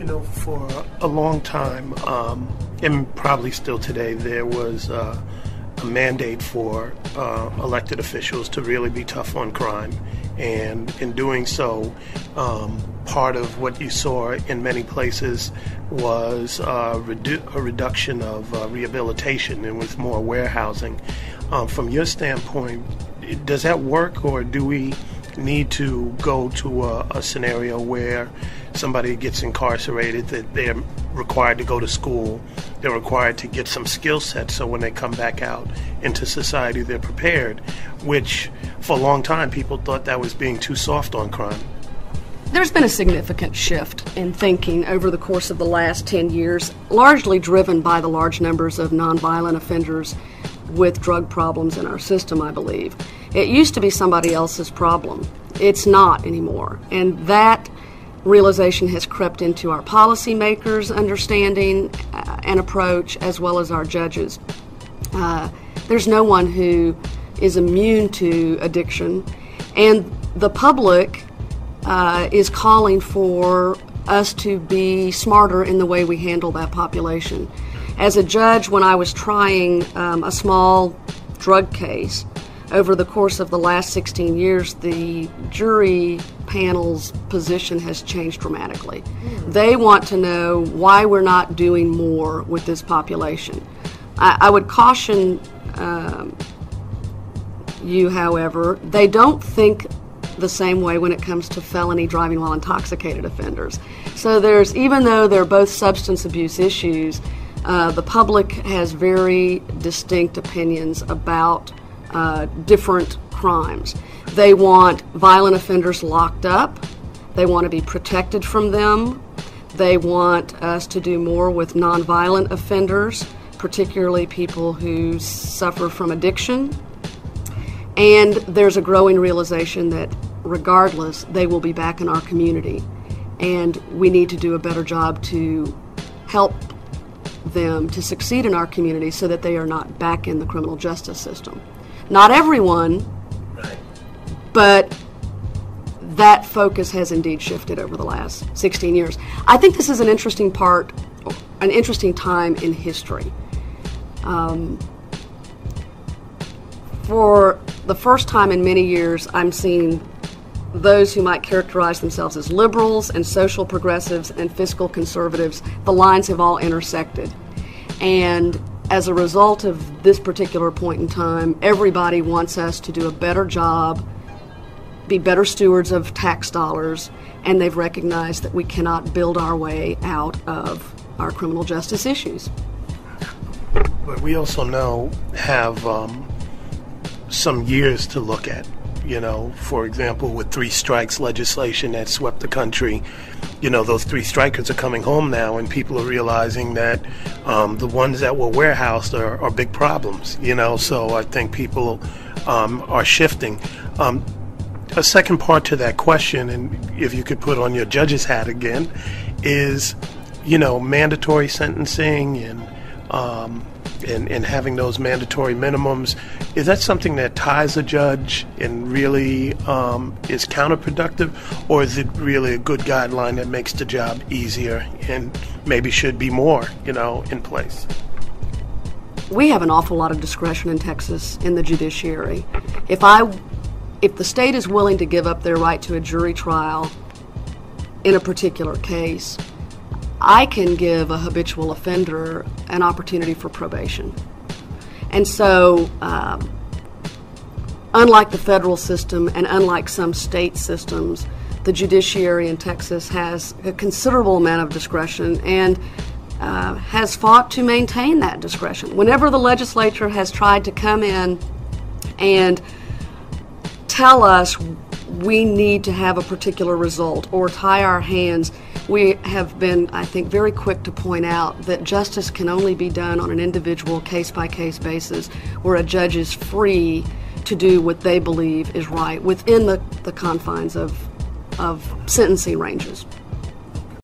For a long time, and probably still today, there was a mandate for elected officials to really be tough on crime. And in doing so, part of what you saw in many places was a reduction of rehabilitation and with more warehousing. From your standpoint, does that work, or do we need to go to a scenario where somebody gets incarcerated, that they're required to go to school, they're required to get some skill sets so when they come back out into society they're prepared, which for a long time people thought that was being too soft on crime? There's been a significant shift in thinking over the course of the last 10 years, largely driven by the large numbers of nonviolent offenders with drug problems in our system, I believe. It used to be somebody else's problem. It's not anymore. And that realization has crept into our policymakers' understanding and approach, as well as our judges. There's no one who is immune to addiction, and the public is calling for us to be smarter in the way we handle that population. As a judge, when I was trying a small drug case, over the course of the last 16 years, the jury panel's position has changed dramatically. They want to know why we're not doing more with this population. I would caution you, however, they don't think the same way when it comes to felony driving while intoxicated offenders. So even though they're both substance abuse issues, the public has very distinct opinions about different crimes. They want violent offenders locked up. They want to be protected from them. They want us to do more with nonviolent offenders, particularly people who suffer from addiction. And there's a growing realization that regardless, they will be back in our community. And we need to do a better job to help them to succeed in our community so that they are not back in the criminal justice system. Not everyone, but that focus has indeed shifted over the last 16 years. I think this is an interesting time in history. For the first time in many years, I'm seeing those who might characterize themselves as liberals and social progressives and fiscal conservatives, the lines have all intersected. And as a result of this particular point in time, everybody wants us to do a better job, be better stewards of tax dollars, and they've recognized that we cannot build our way out of our criminal justice issues. But we also have some years to look at. For example, with 3 strikes legislation that swept the country, those 3 strikers are coming home now, and people are realizing that the ones that were warehoused are big problems, so I think people are shifting. A second part to that question, and if you could put on your judge's hat again, is, mandatory sentencing and having those mandatory minimums. Is that something that ties a judge and really is counterproductive, or is it really a good guideline that makes the job easier and maybe should be more, in place? We have an awful lot of discretion in Texas in the judiciary. If the state is willing to give up their right to a jury trial in a particular case, I can give a habitual offender an opportunity for probation. And so, unlike the federal system and unlike some state systems, the judiciary in Texas has a considerable amount of discretion and has fought to maintain that discretion. Whenever the legislature has tried to come in and tell us we need to have a particular result or tie our hands, we have been, I think, very quick to point out that justice can only be done on an individual case-by-case basis where a judge is free to do what they believe is right within the confines of sentencing ranges.